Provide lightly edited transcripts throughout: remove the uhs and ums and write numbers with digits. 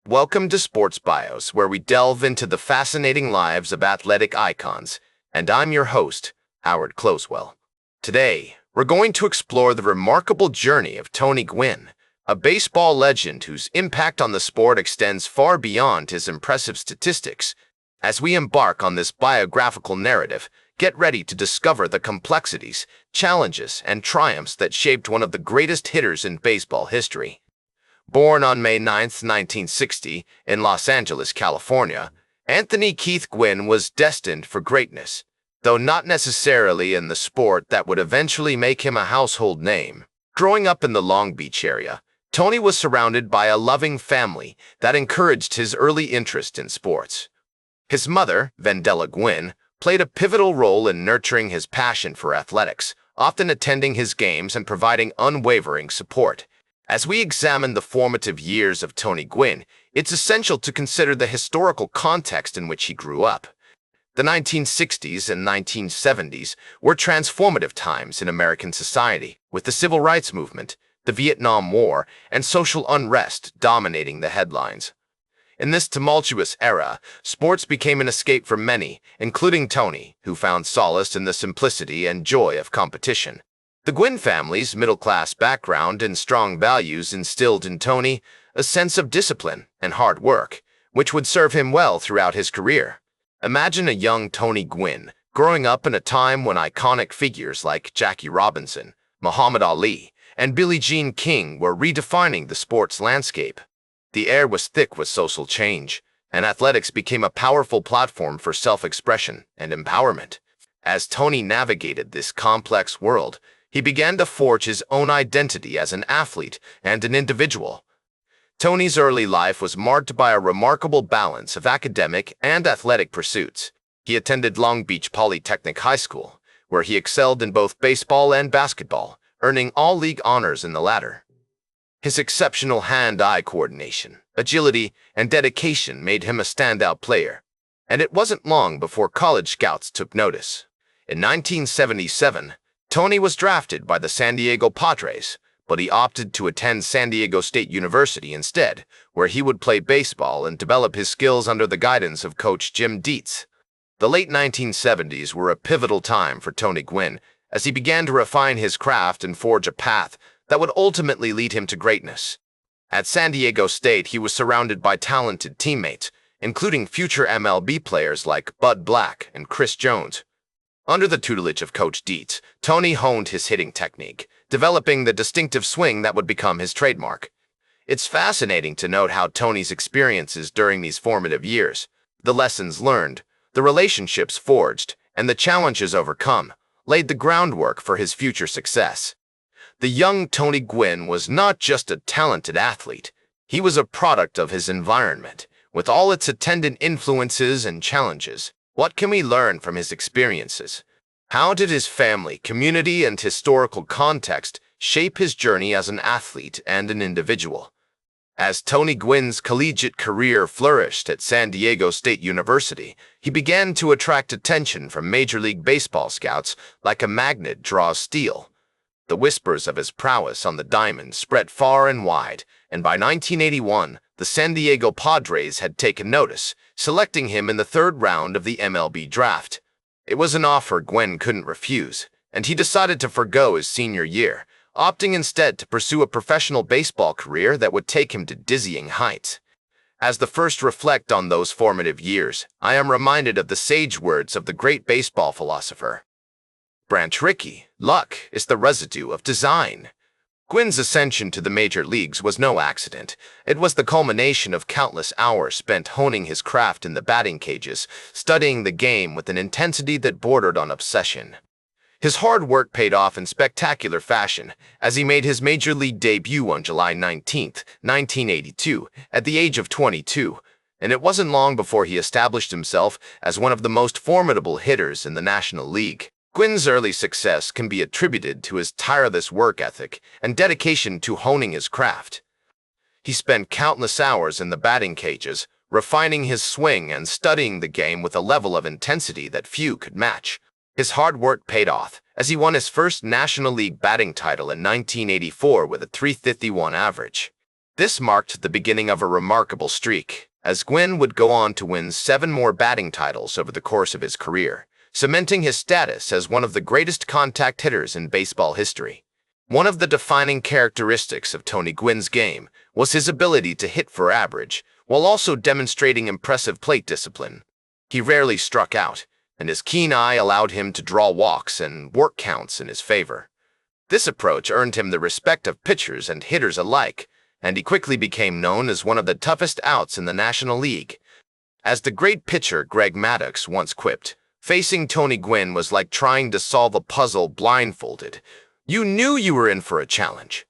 Welcome to Sports Bios, where we delve into the fascinating lives of athletic icons, and I'm your host, Howard Closewell. Today, we're going to explore the remarkable journey of Tony Gwynn, a baseball legend whose impact on the sport extends far beyond his impressive statistics. As we embark on this biographical narrative, get ready to discover the complexities, challenges, and triumphs that shaped one of the greatest hitters in baseball history. Born on May 9, 1960, in Los Angeles, California, Anthony Keith Gwynn was destined for greatness, though not necessarily in the sport that would eventually make him a household name. Growing up in the Long Beach area, Tony was surrounded by a loving family that encouraged his early interest in sports. His mother, Vendela Gwynn, played a pivotal role in nurturing his passion for athletics, often attending his games and providing unwavering support. As we examine the formative years of Tony Gwynn, it's essential to consider the historical context in which he grew up. The 1960s and 1970s were transformative times in American society, with the Civil Rights Movement, the Vietnam War, and social unrest dominating the headlines. In this tumultuous era, sports became an escape for many, including Tony, who found solace in the simplicity and joy of competition. The Gwynn family's middle-class background and strong values instilled in Tony a sense of discipline and hard work, which would serve him well throughout his career. Imagine a young Tony Gwynn growing up in a time when iconic figures like Jackie Robinson, Muhammad Ali, and Billie Jean King were redefining the sports landscape. The air was thick with social change, and athletics became a powerful platform for self-expression and empowerment. As Tony navigated this complex world, he began to forge his own identity as an athlete and an individual. Tony's early life was marked by a remarkable balance of academic and athletic pursuits. He attended Long Beach Polytechnic High School, where he excelled in both baseball and basketball, earning all-league honors in the latter. His exceptional hand-eye coordination, agility, and dedication made him a standout player, and it wasn't long before college scouts took notice. In 1977, Tony was drafted by the San Diego Padres, but he opted to attend San Diego State University instead, where he would play baseball and develop his skills under the guidance of coach Jim Dietz. The late 1970s were a pivotal time for Tony Gwynn, as he began to refine his craft and forge a path that would ultimately lead him to greatness. At San Diego State, he was surrounded by talented teammates, including future MLB players like Bud Black and Chris Jones. Under the tutelage of Coach Dietz, Tony honed his hitting technique, developing the distinctive swing that would become his trademark. It's fascinating to note how Tony's experiences during these formative years, the lessons learned, the relationships forged, and the challenges overcome, laid the groundwork for his future success. The young Tony Gwynn was not just a talented athlete, he was a product of his environment, with all its attendant influences and challenges. What can we learn from his experiences? How did his family, community, and historical context shape his journey as an athlete and an individual? As Tony Gwynn's collegiate career flourished at San Diego State University, he began to attract attention from Major League Baseball scouts like a magnet draws steel. The whispers of his prowess on the diamond spread far and wide, and by 1981, the San Diego Padres had taken notice, selecting him in the third round of the MLB draft. It was an offer Gwynn couldn't refuse, and he decided to forgo his senior year, opting instead to pursue a professional baseball career that would take him to dizzying heights. As the first reflect on those formative years, I am reminded of the sage words of the great baseball philosopher Branch Rickey, "Luck is the residue of design." Gwynn's ascension to the major leagues was no accident. It was the culmination of countless hours spent honing his craft in the batting cages, studying the game with an intensity that bordered on obsession. His hard work paid off in spectacular fashion, as he made his major league debut on July 19, 1982, at the age of 22, and it wasn't long before he established himself as one of the most formidable hitters in the National League. Gwynn's early success can be attributed to his tireless work ethic and dedication to honing his craft. He spent countless hours in the batting cages, refining his swing and studying the game with a level of intensity that few could match. His hard work paid off, as he won his first National League batting title in 1984 with a .351 average. This marked the beginning of a remarkable streak, as Gwynn would go on to win 7 more batting titles over the course of his career, cementing his status as one of the greatest contact hitters in baseball history. One of the defining characteristics of Tony Gwynn's game was his ability to hit for average, while also demonstrating impressive plate discipline. He rarely struck out, and his keen eye allowed him to draw walks and work counts in his favor. This approach earned him the respect of pitchers and hitters alike, and he quickly became known as one of the toughest outs in the National League. As the great pitcher Greg Maddux once quipped, facing Tony Gwynn was like trying to solve a puzzle blindfolded. You knew you were in for a challenge.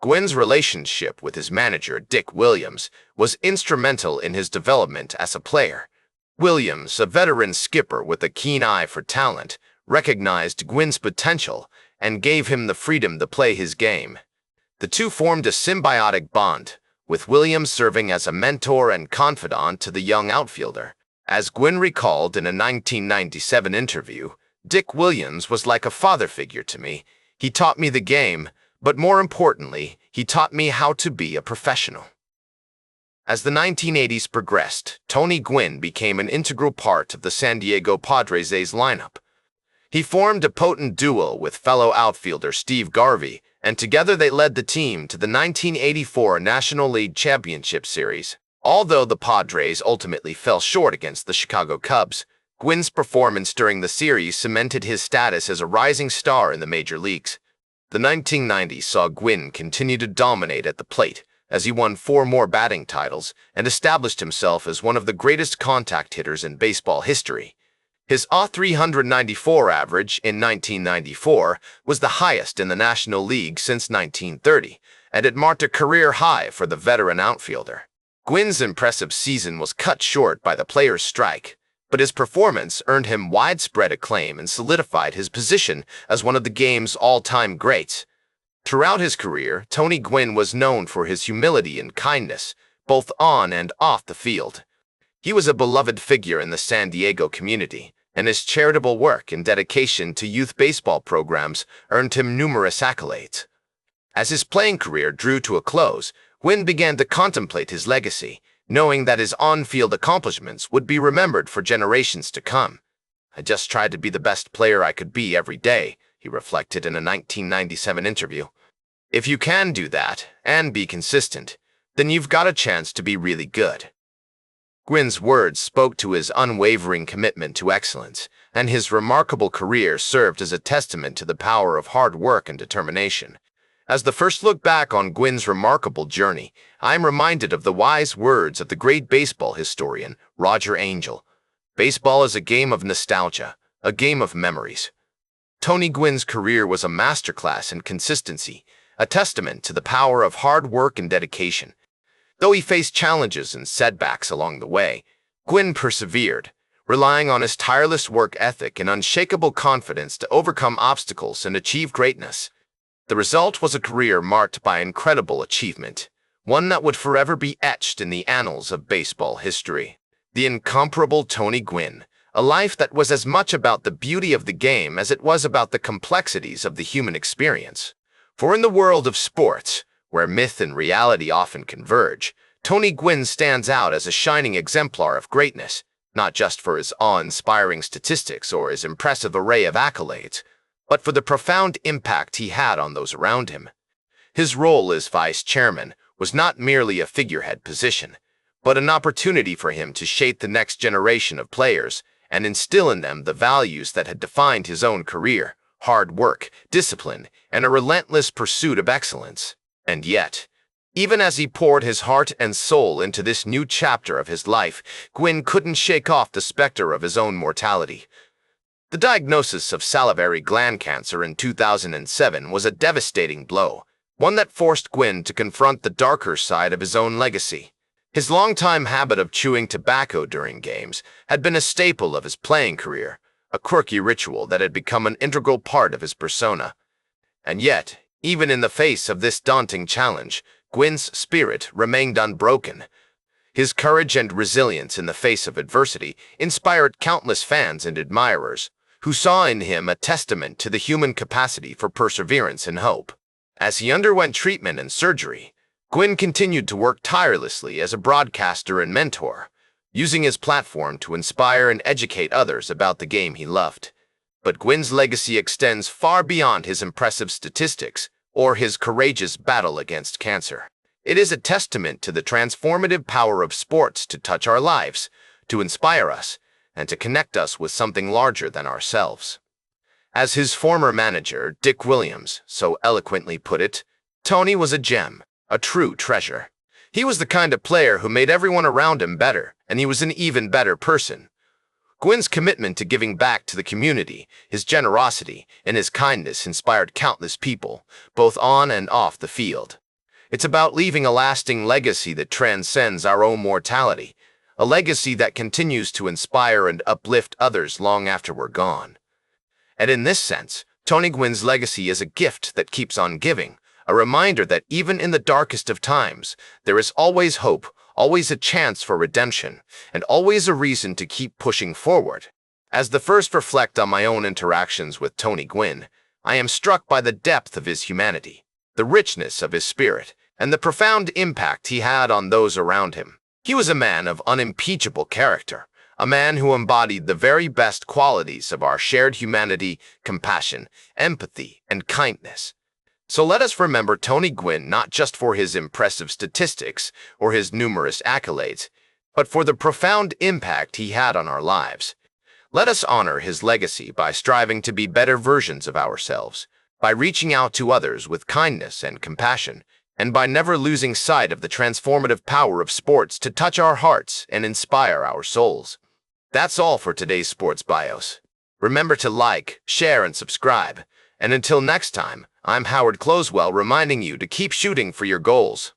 Gwynn's relationship with his manager, Dick Williams, was instrumental in his development as a player. Williams, a veteran skipper with a keen eye for talent, recognized Gwynn's potential and gave him the freedom to play his game. The two formed a symbiotic bond, with Williams serving as a mentor and confidant to the young outfielder. As Gwynn recalled in a 1997 interview, Dick Williams was like a father figure to me. He taught me the game, but more importantly, he taught me how to be a professional. As the 1980s progressed, Tony Gwynn became an integral part of the San Diego Padres' lineup. He formed a potent duo with fellow outfielder Steve Garvey, and together they led the team to the 1984 National League Championship Series. Although the Padres ultimately fell short against the Chicago Cubs, Gwynn's performance during the series cemented his status as a rising star in the major leagues. The 1990s saw Gwynn continue to dominate at the plate, as he won 4 more batting titles and established himself as one of the greatest contact hitters in baseball history. His .394 average in 1994 was the highest in the National League since 1930, and it marked a career high for the veteran outfielder. Gwynn's impressive season was cut short by the players' strike, but his performance earned him widespread acclaim and solidified his position as one of the game's all-time greats. Throughout his career, Tony Gwynn was known for his humility and kindness, both on and off the field. He was a beloved figure in the San Diego community, and his charitable work and dedication to youth baseball programs earned him numerous accolades. As his playing career drew to a close, Gwynn began to contemplate his legacy, knowing that his on-field accomplishments would be remembered for generations to come. "I just tried to be the best player I could be every day," he reflected in a 1997 interview. "If you can do that and be consistent, then you've got a chance to be really good." Gwynn's words spoke to his unwavering commitment to excellence, and his remarkable career served as a testament to the power of hard work and determination. As the first look back on Gwynn's remarkable journey, I'm reminded of the wise words of the great baseball historian, Roger Angell. "Baseball is a game of nostalgia, a game of memories." Tony Gwynn's career was a masterclass in consistency, a testament to the power of hard work and dedication. Though he faced challenges and setbacks along the way, Gwynn persevered, relying on his tireless work ethic and unshakable confidence to overcome obstacles and achieve greatness. The result was a career marked by incredible achievement, one that would forever be etched in the annals of baseball history. The incomparable Tony Gwynn, a life that was as much about the beauty of the game as it was about the complexities of the human experience. For in the world of sports, where myth and reality often converge, Tony Gwynn stands out as a shining exemplar of greatness, not just for his awe-inspiring statistics or his impressive array of accolades, but for the profound impact he had on those around him. His role as vice chairman was not merely a figurehead position, but an opportunity for him to shape the next generation of players and instill in them the values that had defined his own career: hard work, discipline, and a relentless pursuit of excellence. And yet, even as he poured his heart and soul into this new chapter of his life, Gwynn couldn't shake off the specter of his own mortality. The diagnosis of salivary gland cancer in 2007 was a devastating blow, one that forced Gwynn to confront the darker side of his own legacy. His longtime habit of chewing tobacco during games had been a staple of his playing career, a quirky ritual that had become an integral part of his persona. And yet, even in the face of this daunting challenge, Gwynn's spirit remained unbroken. His courage and resilience in the face of adversity inspired countless fans and admirers, who saw in him a testament to the human capacity for perseverance and hope. As he underwent treatment and surgery, Gwynn continued to work tirelessly as a broadcaster and mentor, using his platform to inspire and educate others about the game he loved. But Gwynn's legacy extends far beyond his impressive statistics or his courageous battle against cancer. It is a testament to the transformative power of sports to touch our lives, to inspire us, and to connect us with something larger than ourselves. As his former manager, Dick Williams, so eloquently put it, Tony was a gem, a true treasure. He was the kind of player who made everyone around him better, and he was an even better person. Gwynn's commitment to giving back to the community, his generosity, and his kindness inspired countless people, both on and off the field. It's about leaving a lasting legacy that transcends our own mortality, a legacy that continues to inspire and uplift others long after we're gone. And in this sense, Tony Gwynn's legacy is a gift that keeps on giving, a reminder that even in the darkest of times, there is always hope, always a chance for redemption, and always a reason to keep pushing forward. As the first reflect on my own interactions with Tony Gwynn, I am struck by the depth of his humanity, the richness of his spirit, and the profound impact he had on those around him. He was a man of unimpeachable character, a man who embodied the very best qualities of our shared humanity, compassion, empathy, and kindness. So let us remember Tony Gwynn not just for his impressive statistics or his numerous accolades, but for the profound impact he had on our lives. Let us honor his legacy by striving to be better versions of ourselves, by reaching out to others with kindness and compassion, and by never losing sight of the transformative power of sports to touch our hearts and inspire our souls. That's all for today's Sports Bios. Remember to like, share, and subscribe. And until next time, I'm Howard Closewell reminding you to keep shooting for your goals.